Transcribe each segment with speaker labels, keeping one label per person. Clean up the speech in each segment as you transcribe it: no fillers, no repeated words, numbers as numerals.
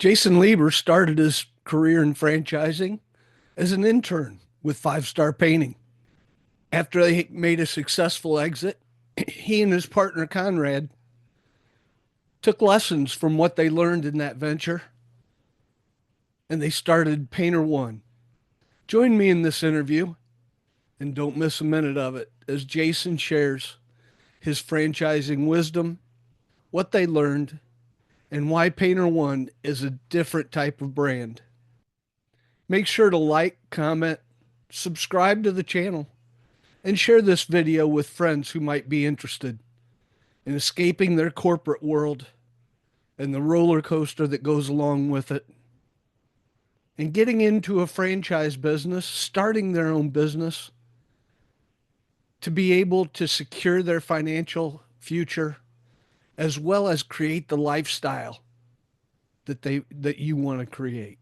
Speaker 1: Jason Leber started his career in franchising as an intern with Five Star Painting. After they made a successful exit, he and his partner Conrad took lessons from what they learned in that venture and they started Painter1. Join me in this interview and don't miss a minute of it as Jason shares his franchising wisdom, what they learned, and why Painter1 is a different type of brand. Make sure to like, comment, subscribe to the channel, and share this video with friends who might be interested in escaping their corporate world and the roller coaster that goes along with it, and getting into a franchise business, starting their own business to be able to secure their financial future as well as create the lifestyle that you want to create.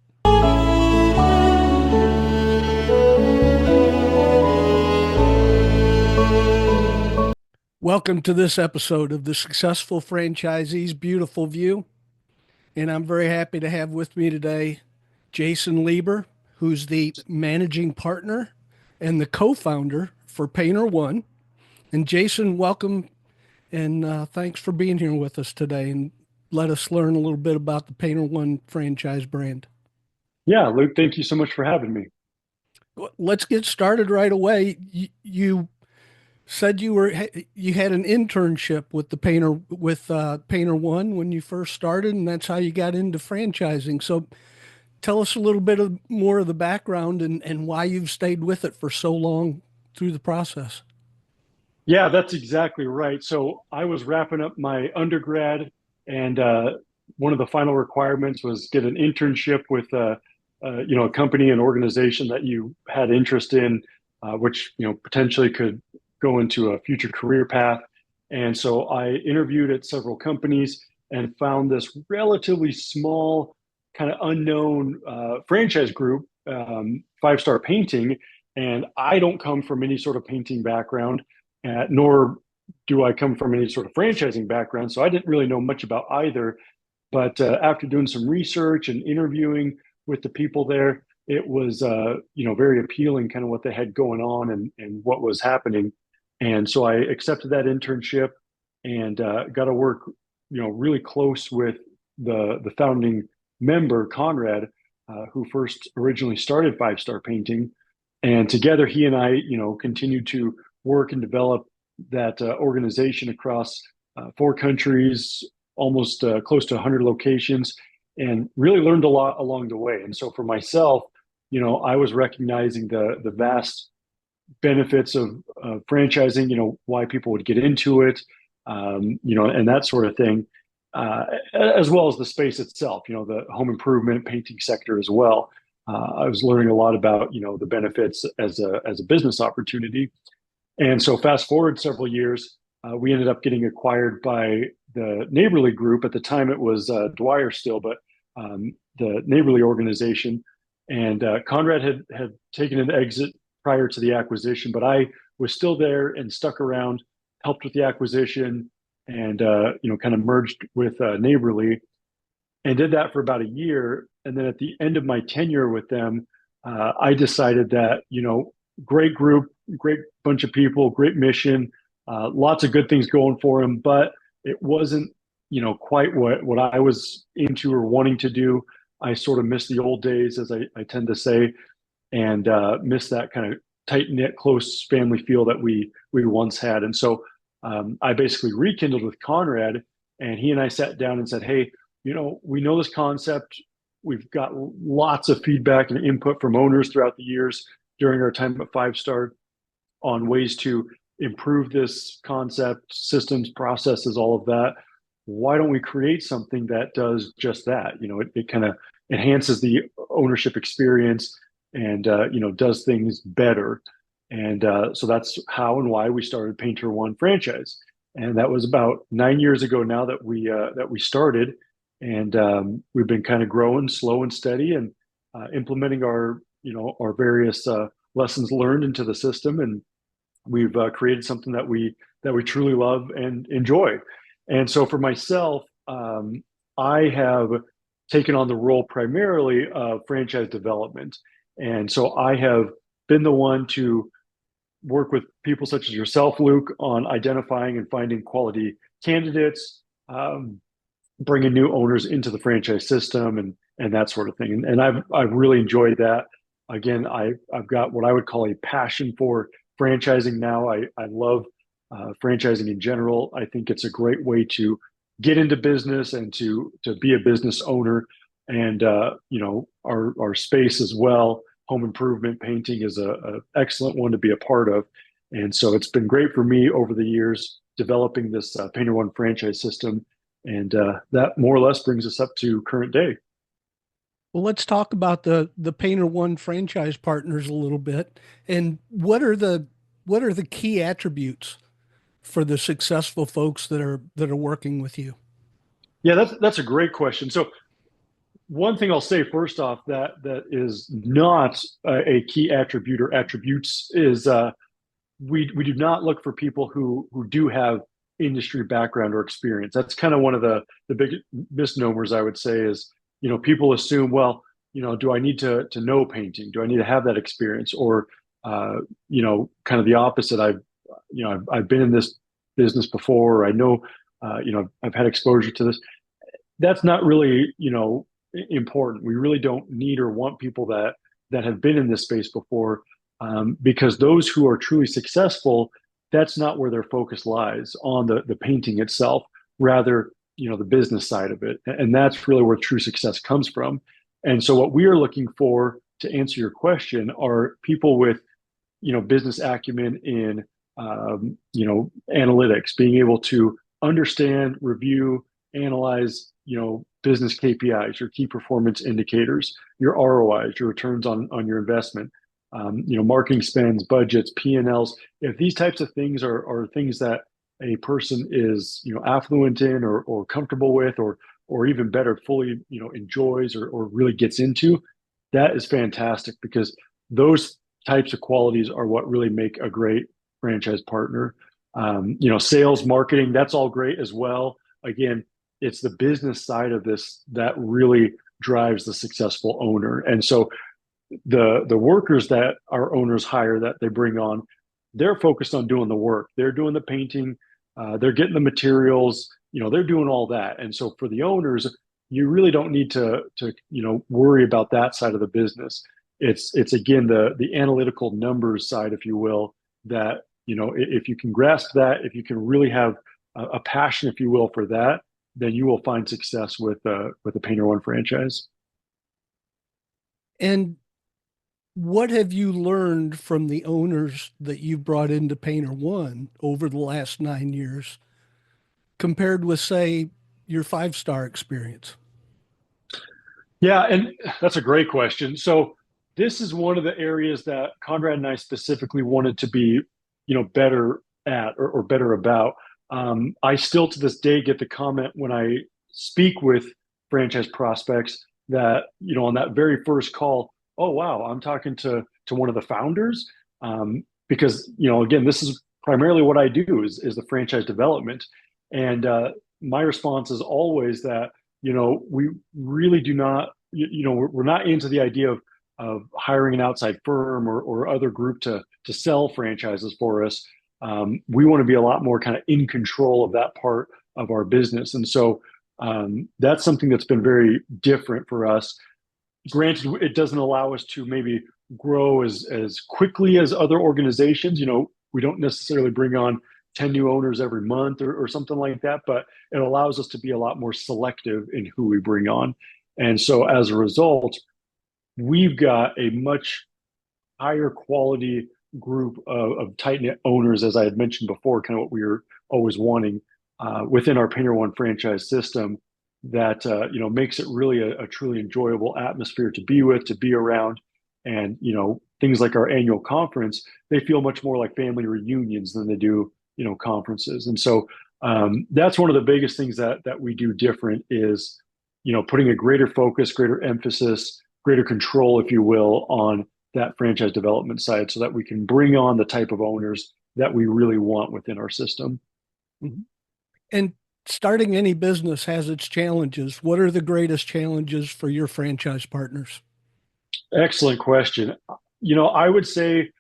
Speaker 1: Welcome to this episode of the Successful Franchisee's Beautiful View. And I'm very happy to have with me today Jason Leber, who's the managing partner and the co-founder for Painter1. And Jason, welcome and thanks for being here with us today and let us learn a little bit about the Painter1 franchise brand.
Speaker 2: Yeah, Luke, thank you so much for having me.
Speaker 1: Let's get started right away. You said you had an internship with the Painter1 when you first started, and that's how you got into franchising. So tell us a little bit more of the background and why you've stayed with it for so long through the process.
Speaker 2: Yeah, that's exactly right. So I was wrapping up my undergrad, and one of the final requirements was get an internship with a company, an organization that you had interest in, which potentially could go into a future career path. And so I interviewed at several companies and found this relatively small, kind of unknown franchise group, Five Star Painting. And I don't come from any sort of painting background, nor do I come from any sort of franchising background. So I didn't really know much about either. But after doing some research and interviewing with the people there, it was very appealing, kind of what they had going on and what was happening. And so I accepted that internship and got to work, really close with the founding member, Conrad, who first originally started Five Star Painting. And together, he and I, continued to work and develop that organization across four countries, almost close to 100 locations, and really learned a lot along the way. And so for myself, I was recognizing the vast benefits of franchising, why people would get into it, and that sort of thing, as well as the space itself, the home improvement painting sector as well. I was learning a lot about, the benefits as a business opportunity. And so fast forward several years, we ended up getting acquired by the Neighborly Group. At the time, it was Dwyer still, but the Neighborly organization. And Conrad had taken an exit prior to the acquisition, but I was still there and stuck around, helped with the acquisition, and kind of merged with Neighborly, and did that for about a year. And then at the end of my tenure with them, I decided that great group, great bunch of people, great mission, lots of good things going for them, but it wasn't quite what I was into or wanting to do. I sort of missed the old days, as I tend to say, and missed that kind of tight knit, close family feel that we once had. And so I basically rekindled with Conrad, and he and I sat down and said, "Hey, we know this concept. We've got lots of feedback and input from owners throughout the years during our time at Five Star on ways to improve this concept, systems, processes, all of that. Why don't we create something that does just that? It kind of enhances the ownership experience and does things better." And so that's how and why we started Painter1 franchise. And that was about 9 years ago now that we started. And we've been kind of growing slow and steady and implementing our various lessons learned into the system. And we've created something that we truly love and enjoy. And so for myself, I have taken on the role primarily of franchise development. And so I have been the one to work with people such as yourself, Luke, on identifying and finding quality candidates, bringing new owners into the franchise system, and that sort of thing. And I've really enjoyed that. Again, I've got what I would call a passion for franchising now. I love franchising in general. I think it's a great way to get into business and to be a business owner. And our space as well, home improvement painting is a excellent one to be a part of. And so it's been great for me over the years developing this Painter1 franchise system, and that more or less brings us up to current day.
Speaker 1: Well, let's talk about the Painter1 franchise partners a little bit. And what are the key attributes for the successful folks that are working with you?
Speaker 2: Yeah, that's a great question. So one thing I'll say first off that is not a key attribute or attributes is we do not look for people who do have industry background or experience. That's kind of one of the big misnomers I would say is, people assume, well, do I need to know painting? Do I need to have that experience? Or kind of the opposite. I've been in this business before. Or I know, I've had exposure to this. That's not really, important. We really don't need or want people that have been in this space before, because those who are truly successful, that's not where their focus lies on the painting itself, rather, the business side of it. And that's really where true success comes from. And so what we are looking for, to answer your question, are people with, business acumen in, analytics, being able to understand, review, analyze, business KPIs, your key performance indicators, your ROIs, your returns on your investment, marketing spends, budgets, P&Ls. If these types of things are things that a person is, affluent in or comfortable with, or even better, fully, enjoys or really gets into, that is fantastic, because those types of qualities are what really make a great franchise partner. Sales, marketing, that's all great as well. Again, it's the business side of this that really drives the successful owner. And so the workers that our owners hire, that they bring on, they're focused on doing the work. They're doing the painting, they're getting the materials, they're doing all that. And so for the owners, you really don't need to worry about that side of the business. It's again the analytical numbers side, if you will, that if you can grasp that, if you can really have a passion, if you will, for that, then you will find success with the Painter1 franchise.
Speaker 1: And what have you learned from the owners that you brought into Painter1 over the last 9 years compared with, say, your five-star experience?
Speaker 2: Yeah, and that's a great question. So this is one of the areas that Conrad and I specifically wanted to be, better at, or better about. I still to this day get the comment when I speak with franchise prospects that, on that very first call, oh wow, I'm talking to one of the founders. Because, again, this is primarily what I do is the franchise development. And my response is always that, we really do not, we're not into the idea of hiring an outside firm or other group to sell franchises for us. We want to be a lot more kind of in control of that part of our business. And so that's something that's been very different for us. Granted, it doesn't allow us to maybe grow as quickly as other organizations. We don't necessarily bring on 10 new owners every month or something like that, but it allows us to be a lot more selective in who we bring on. And so as a result, we've got a much higher quality group of tight-knit owners, as I had mentioned before, kind of what we were always wanting within our Painter1 franchise system, that makes it really a truly enjoyable atmosphere to be with, to be around. And things like our annual conference, they feel much more like family reunions than they do conferences. And so that's one of the biggest things that we do different is putting a greater focus, greater emphasis, greater control, if you will, on that franchise development side, so that we can bring on the type of owners that we really want within our system.
Speaker 1: Mhm. And Starting any business has its challenges. What are the greatest challenges for your franchise partners?
Speaker 2: Excellent question. I would say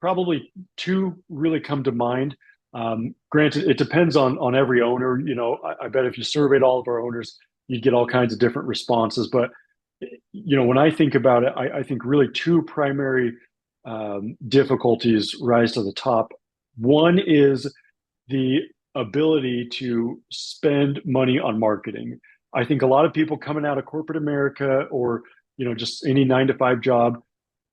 Speaker 2: probably two really come to mind. Granted, it depends on every owner. I bet if you surveyed all of our owners, you'd get all kinds of different responses. But when I think about it, I think really two primary difficulties rise to the top. One is the ability to spend money on marketing. I think a lot of people coming out of corporate America or just any 9 to 5 job,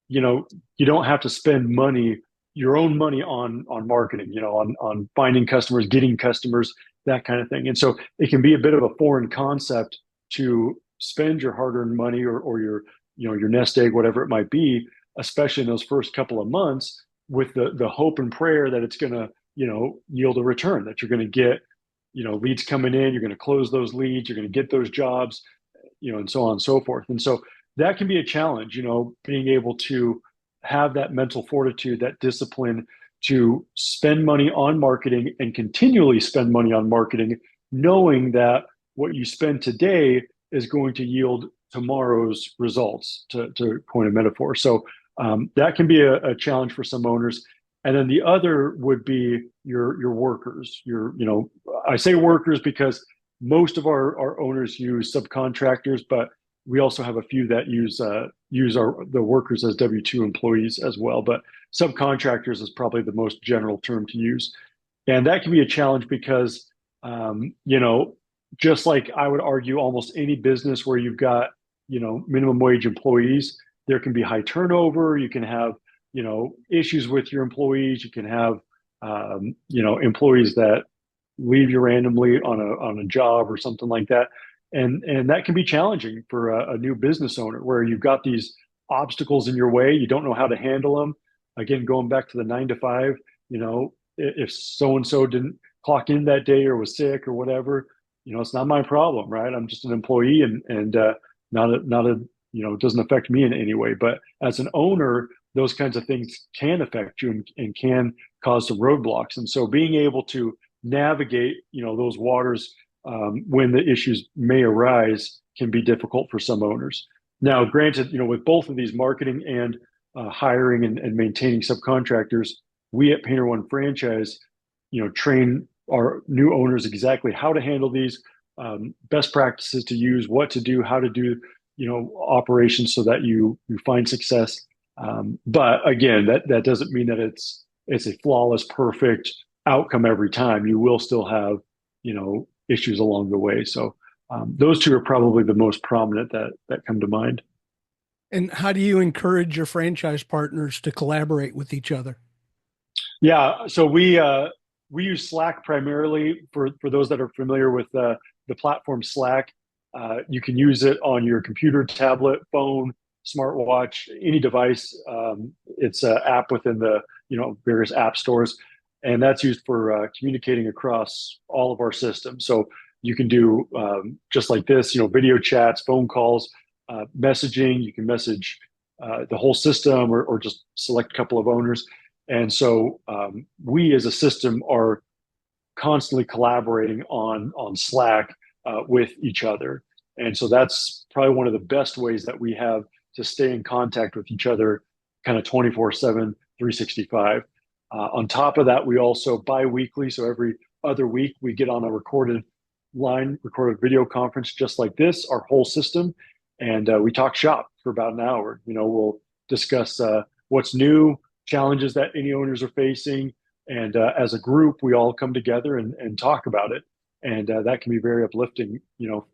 Speaker 2: you know, you don't have to spend money, your own money on marketing, on finding customers, getting customers, that kind of thing. And so it can be a bit of a foreign concept to spend your hard-earned money or your nest egg, whatever it might be, especially in those first couple of months, with the hope and prayer that it's going to yield a return, that you're going to get leads coming in, you're going to close those leads, you're going to get those jobs, and so on and so forth. And so that can be a challenge, being able to have that mental fortitude, that discipline to spend money on marketing and continually spend money on marketing, knowing that what you spend today is going to yield tomorrow's results, to coin a metaphor. So that can be a challenge for some owners. And then the other would be your workers. I say workers because most of our owners use subcontractors, but we also have a few that use the workers as W-2 employees as well. But subcontractors is probably the most general term to use, and that can be a challenge because just like I would argue almost any business where you've got minimum wage employees, there can be high turnover. You can have issues with your employees. You can have employees that leave you randomly on a job or something like that, and that can be challenging for a new business owner where you've got these obstacles in your way. You don't know how to handle them. Again, going back to the 9 to 5, if so and so didn't clock in that day or was sick or whatever, it's not my problem, right? I'm just an employee, and not a it doesn't affect me in any way. But as an owner, those kinds of things can affect you and can cause some roadblocks. And so being able to navigate those waters when the issues may arise can be difficult for some owners. Now, granted, with both of these, marketing and hiring and maintaining subcontractors, we at Painter1 Franchise, train our new owners exactly how to handle these, best practices to use, what to do, how to do, operations so that you find success. But again, that doesn't mean that it's a flawless, perfect outcome every time. You will still have, issues along the way. So those two are probably the most prominent that come to mind.
Speaker 1: And how do you encourage your franchise partners to collaborate with each other?
Speaker 2: Yeah, so we use Slack primarily for those that are familiar with the platform Slack. You can use it on your computer, tablet, phone, smartwatch, any device. It's an app within the various app stores, and that's used for communicating across all of our systems. So you can do just like this, video chats, phone calls, messaging. You can message the whole system or just select a couple of owners. And so we as a system are constantly collaborating on Slack with each other. And so that's probably one of the best ways that we have to stay in contact with each other kind of 24/7, 365. On top of that, we also bi-weekly, so every other week, we get on a recorded video conference just like this, our whole system, and we talk shop for about an hour. We'll discuss what's new, challenges that any owners are facing, and as a group, we all come together and talk about it. And that can be very uplifting,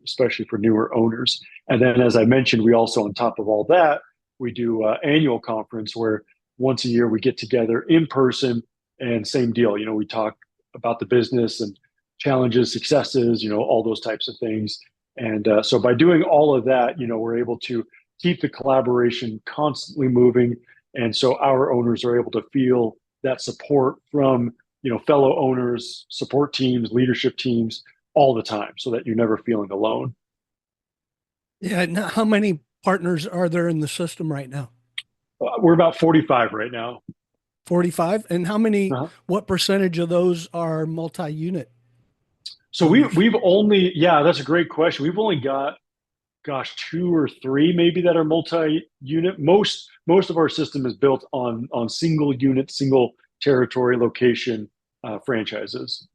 Speaker 2: especially for newer owners. And then, as I mentioned, we also, on top of all that, we do annual conference where once a year we get together in person, and same deal. We talk about the business and challenges, successes, all those types of things. And so by doing all of that, we're able to keep the collaboration constantly moving. And so our owners are able to feel that support from fellow owners, support teams, leadership teams all the time, so that you're never feeling alone.
Speaker 1: Yeah. Now, how many partners are there in the system right now?
Speaker 2: We're about 45 right now.
Speaker 1: 45. And how many,
Speaker 2: Uh-huh.
Speaker 1: what percentage of those are multi-unit?
Speaker 2: So we've only, yeah, that's a great question. We've only got, gosh, two or three maybe that are multi-unit. Most of our system is built on single unit, single territory location franchises.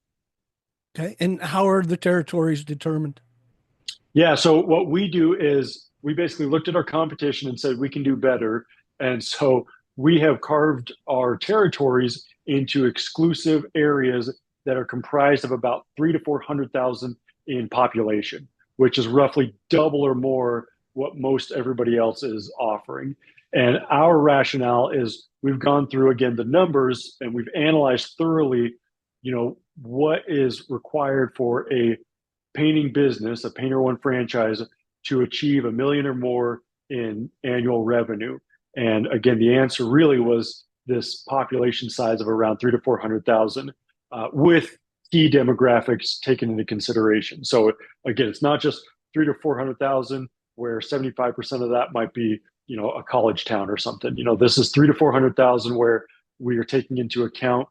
Speaker 1: Okay. And how are the territories determined?
Speaker 2: Yeah, so what we do is we basically looked at our competition and said we can do better. And so we have carved our territories into exclusive areas that are comprised of about 3 to 400,000 in population, which is roughly double or more what most everybody else is offering. And our rationale is we've gone through again the numbers and we've analyzed thoroughly, what is required for a painting business, a Painter1 franchise, to achieve a million or more in annual revenue. And again, the answer really was this population size of around 3 to 400,000, with key demographics taken into consideration. So again, it's not just 3 to 400,000, where 75% of that might be, a college town or something. This is 3 to 400,000 where we are taking into account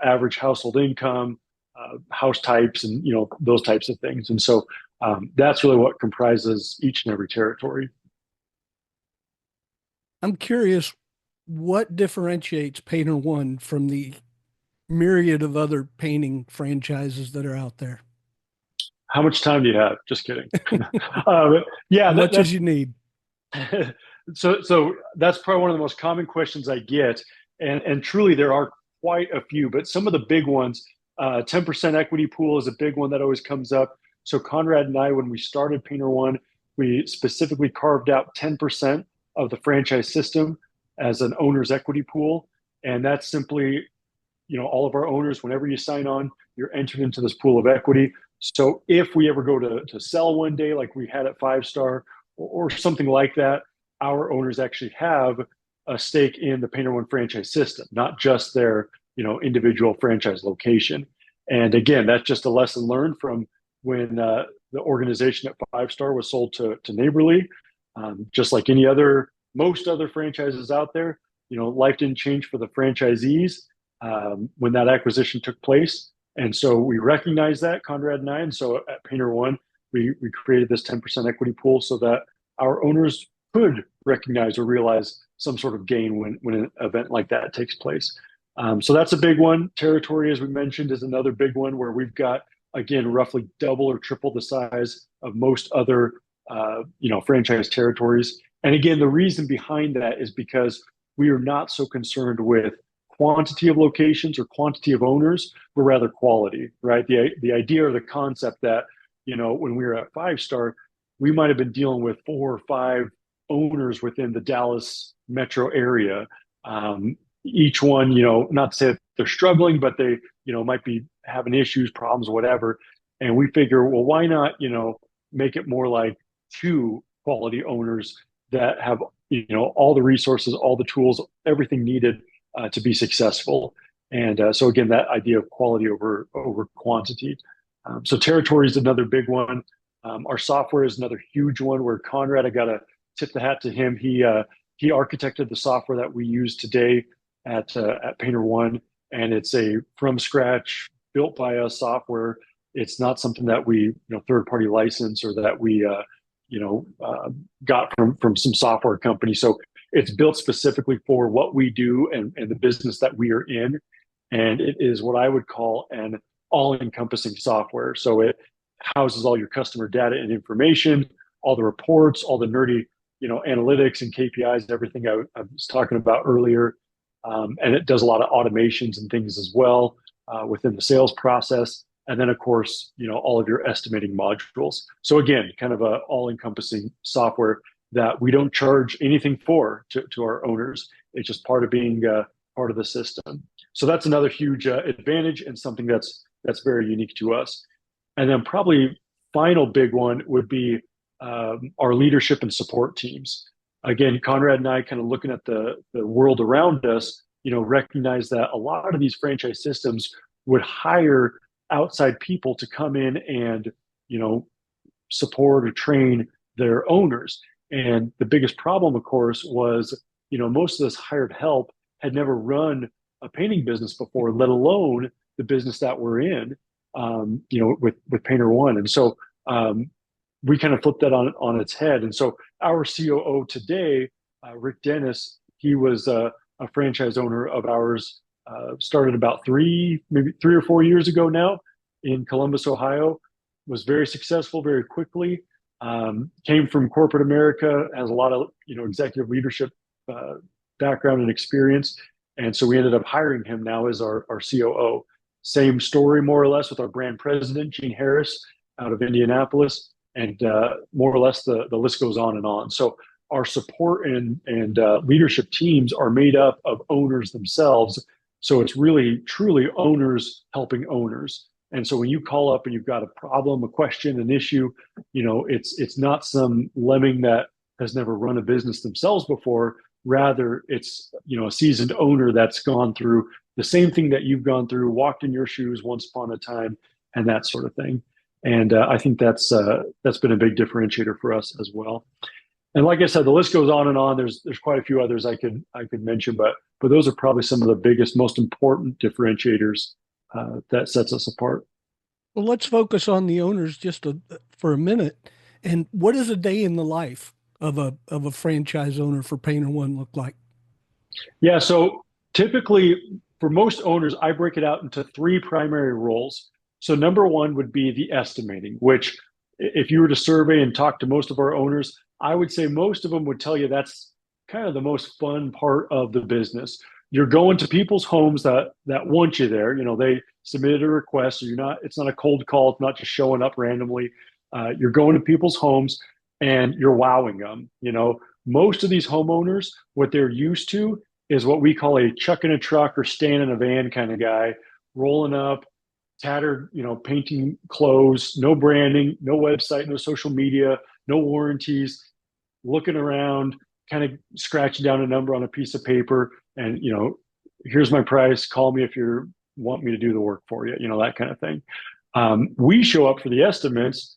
Speaker 2: average household income, house types, and those types of things. And so that's really what comprises each and every territory.
Speaker 1: I'm curious what differentiates Painter One from the myriad of other painting franchises that are out there.
Speaker 2: How much time do you have? Just kidding. uh, yeah,
Speaker 1: As much as you need.
Speaker 2: so that's probably one of the most common questions I get, and truly there are quite a few, but some of the big ones. 10% equity pool is a big one that always comes up. So Conrad and I, when we started Painter1, we specifically carved out 10% of the franchise system as an owner's equity pool, and that's simply, all of our owners, whenever you sign on, you're entered into this pool of equity. So if we ever go to sell one day, like we had at Five Star or something like that, our owners actually have a stake in the Painter1 franchise system, not just their individual franchise location. And again, that's just a lesson learned from when the organization at Five Star was sold to Neighborly. Just like most other franchises out there, life didn't change for the franchisees when that acquisition took place. And so we recognize that, Conrad and I. And so at Painter1, we created this 10% equity pool so that our owners could recognize or realize some sort of gain when an event like that takes place. So that's a big one. Territory, as we mentioned, is another big one where we've got, again, roughly double or triple the size of most other, franchise territories. And again, the reason behind that is because we are not so concerned with quantity of locations or quantity of owners, but rather quality, right? The idea or the concept that, when we were at Five Star, we might have been dealing with 4 or 5 owners within the Dallas metro area. Each one, not to say that they're struggling, but they, might be having issues, problems, whatever. And we figure, well, why not, make it more like 2 quality owners that have, all the resources, all the tools, everything needed to be successful. And so again, that idea of quality over quantity. So territory is another big one. Our software is another huge one where Conrad, I got to tip the hat to him. He architected the software that we use today at Painter1, and it's a from scratch built by us software. It's not something that we third party license or that we got from some software company. So it's built specifically for what we do and the business that we are in, and it is what I would call an all encompassing software. So it houses all your customer data and information, all the reports, all the nerdy analytics and KPIs, everything I was talking about earlier. And it does a lot of automations and things as well within the sales process. And then, of course, all of your estimating modules. So again, kind of a all-encompassing software that we don't charge anything for to our owners. It's just part of being part of the system. So that's another huge advantage and something that's very unique to us. And then probably final big one would be our leadership and support teams. Again, Conrad and I kind of looking at the world around us, recognize that a lot of these franchise systems would hire outside people to come in and, support or train their owners. And the biggest problem, of course, was, most of this hired help had never run a painting business before, let alone the business that we're in. with Painter1. And so we kind of flipped that on its head. And so our COO today, Rick Dennis, he was a franchise owner of ours, started about maybe 3 or 4 years ago now in Columbus, Ohio, was very successful very quickly, came from corporate America, has a lot of, executive leadership uh, background and experience. And so we ended up hiring him now as our COO. Same story, more or less, with our brand president, Gene Harris, out of Indianapolis. And more or less, the list goes on and on. So our support and leadership teams are made up of owners themselves. So it's really, truly owners helping owners. And so when you call up and you've got a problem, a question, an issue, it's not some lemming that has never run a business themselves before. Rather, it's a seasoned owner that's gone through the same thing that you've gone through, walked in your shoes once upon a time, and that sort of thing. And I think that's been a big differentiator for us as well. And like I said, the list goes on and on. There's quite a few others I could mention, but those are probably some of the biggest, most important differentiators that sets us apart.
Speaker 1: Well, let's focus on the owners for a minute. And what does a day in the life of a franchise owner for Painter1 look like?
Speaker 2: Yeah, so typically for most owners, I break it out into three primary roles. So number one would be the estimating, which if you were to survey and talk to most of our owners, I would say most of them would tell you that's kind of the most fun part of the business. You're going to people's homes that want you there. They submitted a request, so it's not a cold call, it's not just showing up randomly. You're going to people's homes and you're wowing them. Most of these homeowners, what they're used to is what we call a chuck in a truck or stand in a van kind of guy, rolling up, tattered, painting clothes, no branding, no website, no social media, no warranties, looking around, kind of scratching down a number on a piece of paper, and here's my price. Call me if you want me to do the work for you. That kind of thing. We show up for the estimates,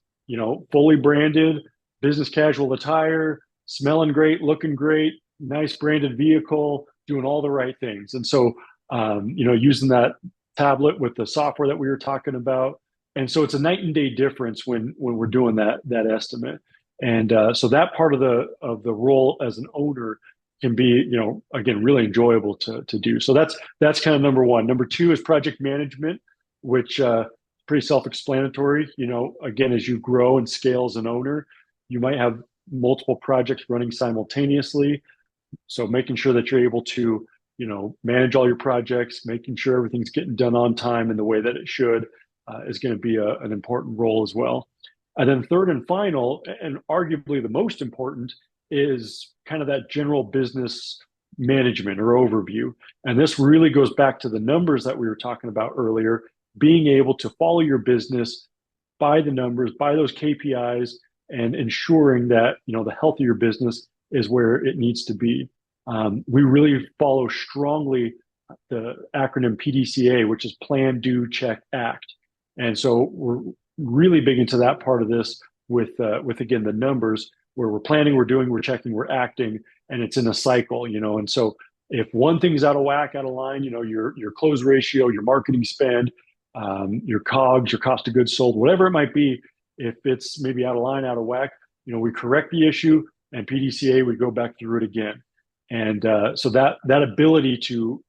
Speaker 2: fully branded, business casual attire, smelling great, looking great, nice branded vehicle, doing all the right things. And so, using that tablet with the software that we were talking about. And so it's a night and day difference when we're doing that estimate. And so that part of the role as an owner can be, again, really enjoyable to do. So that's kind of number one. Number two is project management, which pretty self-explanatory. Again, as you grow and scale as an owner, you might have multiple projects running simultaneously. So making sure that you're able to, manage all your projects, making sure everything's getting done on time in the way that it should, is going to be an important role as well. And then third and final, and arguably the most important, is kind of that general business management or overview. And this really goes back to the numbers that we were talking about earlier, being able to follow your business by the numbers, by those KPIs, and ensuring that, the health of your business is where it needs to be. We really follow strongly the acronym PDCA, which is Plan, Do, Check, Act. And so we're really big into that part of this with again, the numbers where we're planning, we're doing, we're checking, we're acting, and it's in a cycle, And so if one thing is out of whack, out of line, your close ratio, your marketing spend, your COGS, your cost of goods sold, whatever it might be, if it's maybe out of line, out of whack, we correct the issue, and PDCA, we go back through it again. And so that ability to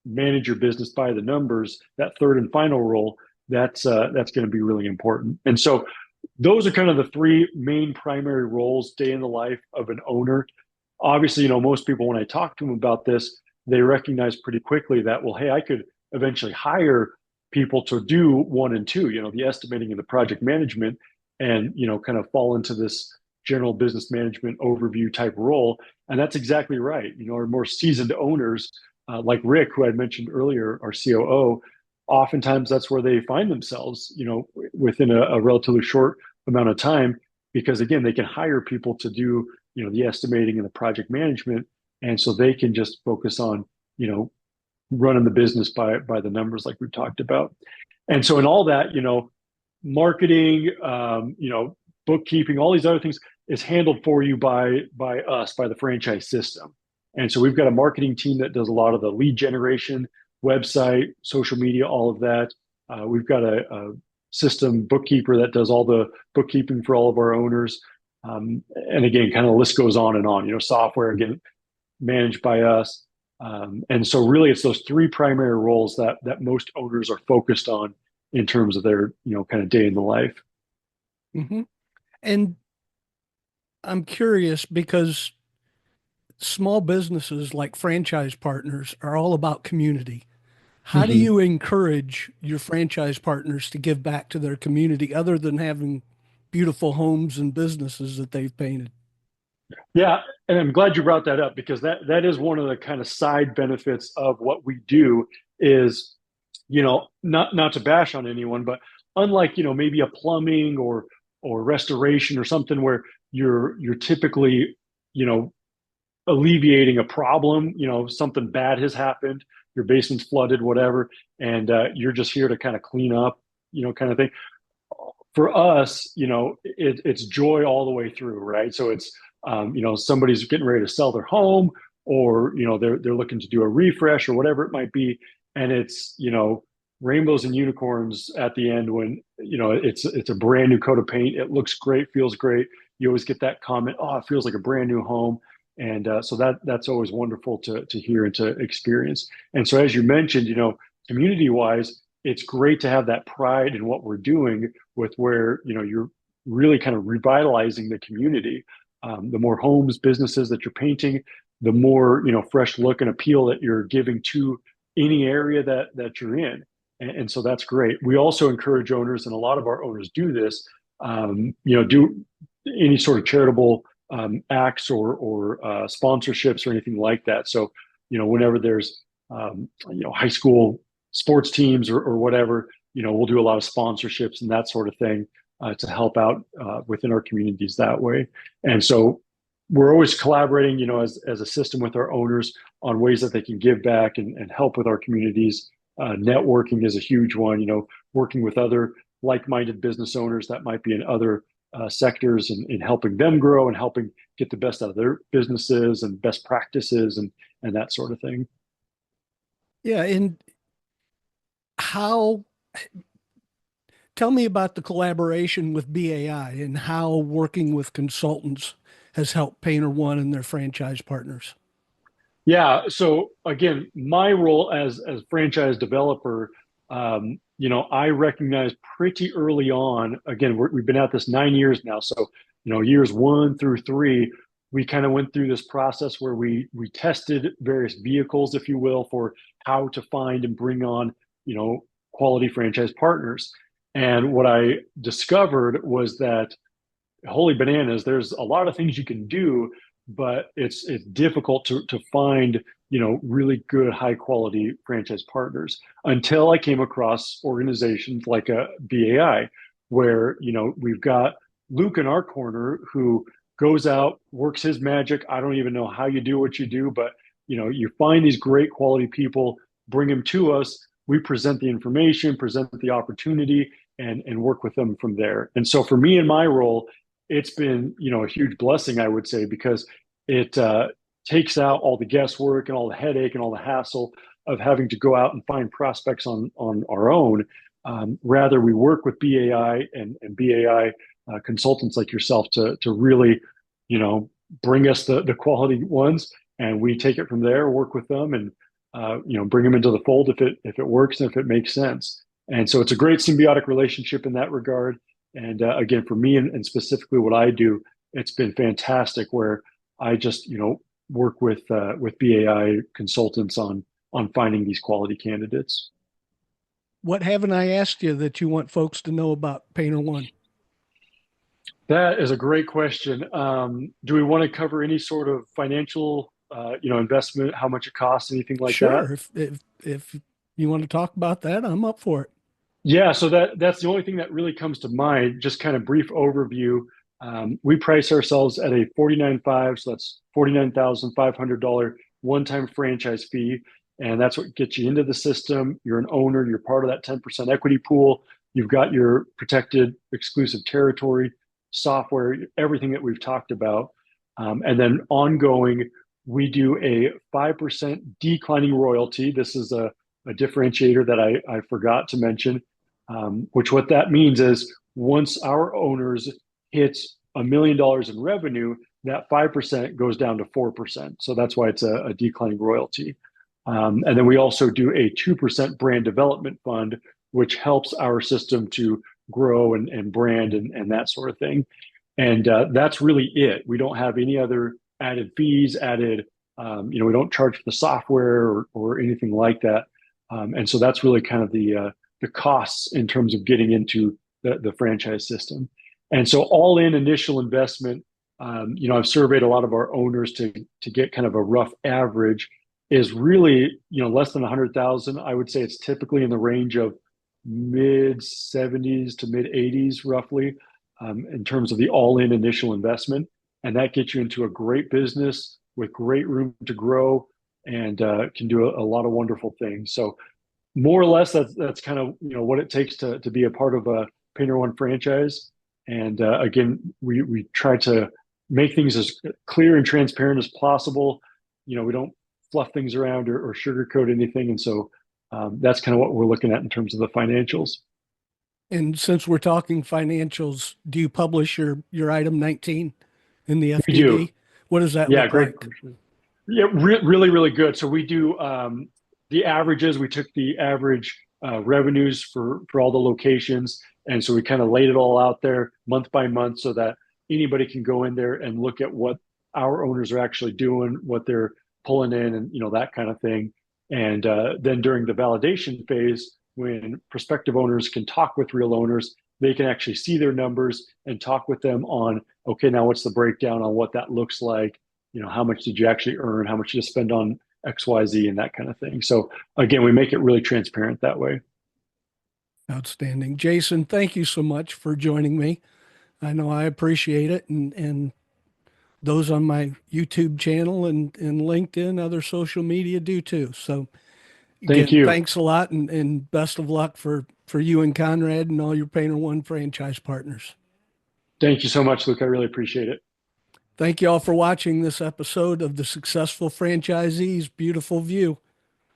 Speaker 2: manage your business by the numbers, that third and final role, that's going to be really important. And so those are kind of the three main primary roles day in the life of an owner. Obviously, most people, when I talk to them about this, they recognize pretty quickly that, well, hey, I could eventually hire people to do one and two, the estimating and the project management, and, kind of fall into this general business management overview type role. And that's exactly right. Our more seasoned owners, like Rick, who I mentioned earlier, our COO, oftentimes that's where they find themselves, within a relatively short amount of time, because again, they can hire people to do, the estimating and the project management. And so they can just focus on, running the business by the numbers like we've talked about. And so in all that, marketing, bookkeeping, all these other things is handled for you by us, by the franchise system. And so we've got a marketing team that does a lot of the lead generation, website, social media, all of that. We've got a system bookkeeper that does all the bookkeeping for all of our owners. And again, kind of the list goes on and on. Software again managed by us. And so really it's those three primary roles that most owners are focused on in terms of their, kind of day in the life.
Speaker 1: Hmm. And I'm curious because small businesses like franchise partners are all about community. How do
Speaker 2: Mhm.
Speaker 1: you encourage your franchise partners to give back to their community other than having beautiful homes and businesses that they've painted?
Speaker 2: Yeah, and I'm glad you brought that up because that is one of the kind of side benefits of what we do is, not to bash on anyone, but unlike, maybe a plumbing or restoration or something where you're typically, you know, alleviating a problem, something bad has happened, your basement's flooded, whatever, and you're just here to kind of clean up, kind of thing. For us, it's joy all the way through, right? So it's, somebody's getting ready to sell their home, or they're looking to do a refresh or whatever it might be, and it's rainbows and unicorns at the end when it's a brand new coat of paint. It looks great, feels great. You always get that comment, "Oh, it feels like a brand new home," and so that's always wonderful to hear and to experience. And so, as you mentioned, community wise, it's great to have that pride in what we're doing with where you're really kind of revitalizing the community. The more homes, businesses that you're painting, the more fresh look and appeal that you're giving to any area that you're in, and so that's great. We also encourage owners, and a lot of our owners do this. Do any sort of charitable acts or sponsorships or anything like that. So whenever there's high school sports teams or whatever, we'll do a lot of sponsorships and that sort of thing to help out within our communities that way. And so we're always collaborating, as a system with our owners on ways that they can give back and help with our communities. Networking is a huge one, working with other like-minded business owners that might be in other sectors and helping them grow and helping get the best out of their businesses and best practices and that sort of thing.
Speaker 1: Yeah, and how, tell me about the collaboration with BAI and how working with consultants has helped Painter One and their franchise partners.
Speaker 2: Yeah. So again, my role as franchise developer, I recognized pretty early on. Again, we've been at this 9 years now, so years 1 through 3, we kind of went through this process where we tested various vehicles, if you will, for how to find and bring on quality franchise partners. And what I discovered was that holy bananas, there's a lot of things you can do, but it's difficult to find really good high quality franchise partners until I came across organizations like a BAI, where we've got Luke in our corner who goes out, works his magic. I don't even know how you do what you do, but you find these great quality people, bring them to us, we present the information, present the opportunity, and work with them from there. And so for me in my role, it's been a huge blessing, I would say, because it takes out all the guesswork and all the headache and all the hassle of having to go out and find prospects on our own. Rather, we work with BAI and BAI consultants like yourself to really bring us the quality ones, and we take it from there, work with them, and bring them into the fold if it works and if it makes sense. And so it's a great symbiotic relationship in that regard. And again, for me and specifically what I do, it's been fantastic. Where I just work with BAI consultants on finding these quality candidates.
Speaker 1: What haven't I asked you that you want folks to know about Painter One?
Speaker 2: That is a great question. Do we want to cover any sort of financial, investment, how much it costs, anything like that?
Speaker 1: Sure, if you want to talk about that, I'm up for it.
Speaker 2: Yeah, so that's the only thing that really comes to mind. Just kind of brief overview. We price ourselves at a 49.5, so that's $49,500 one-time franchise fee, and that's what gets you into the system. You're an owner. You're part of that 10% equity pool. You've got your protected exclusive territory, software, everything that we've talked about, and then ongoing, we do a 5% declining royalty. This is a differentiator that I forgot to mention. which what that means is once our owners hit $1 million in revenue, that 5% goes down to 4%. So that's why it's a declining royalty. And then we also do a 2% brand development fund, which helps our system to grow and brand and that sort of thing. And that's really it. We don't have any other added fees, we don't charge for the software or anything like that. And so that's really kind of the costs in terms of getting into the franchise system. And so all in initial investment, I've surveyed a lot of our owners to get kind of a rough average is really, less than 100,000. I would say it's typically in the range of mid 70s to mid 80s roughly, in terms of the all in initial investment. And that gets you into a great business with great room to grow and can do a lot of wonderful things. So more or less, that's kind of what it takes to be a part of a Painter1 franchise. And again, we try to make things as clear and transparent as possible. We don't fluff things around or sugarcoat anything. And so that's kind of what we're looking at in terms of the financials.
Speaker 1: And since we're talking financials, do you publish your item 19 in the
Speaker 2: We do.
Speaker 1: FDD? What does that
Speaker 2: Yeah,
Speaker 1: look
Speaker 2: great
Speaker 1: like?
Speaker 2: question. Yeah, really, really good. So we do the averages. We took the average revenues for all the locations, and so we kind of laid it all out there month by month, so that anybody can go in there and look at what our owners are actually doing, what they're pulling in, and that kind of thing. And then during the validation phase, when prospective owners can talk with real owners, they can actually see their numbers and talk with them on, okay, now what's the breakdown on what that looks like? How much did you actually earn? How much did you spend on XYZ and that kind of thing? So again, we make it really transparent that way.
Speaker 1: Outstanding. Jason, thank you so much for joining me. I know I appreciate it, and those on my YouTube channel and LinkedIn, other social media do too. So
Speaker 2: Thank
Speaker 1: again,
Speaker 2: you.
Speaker 1: thanks a lot and best of luck for you and Conrad and all your Painter1 franchise partners.
Speaker 2: Thank you so much, Luke. I really appreciate it.
Speaker 1: Thank you all for watching this episode of the Successful Franchisee's Beautiful View.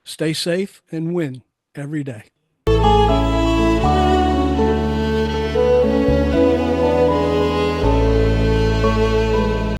Speaker 1: Stay safe and win every day.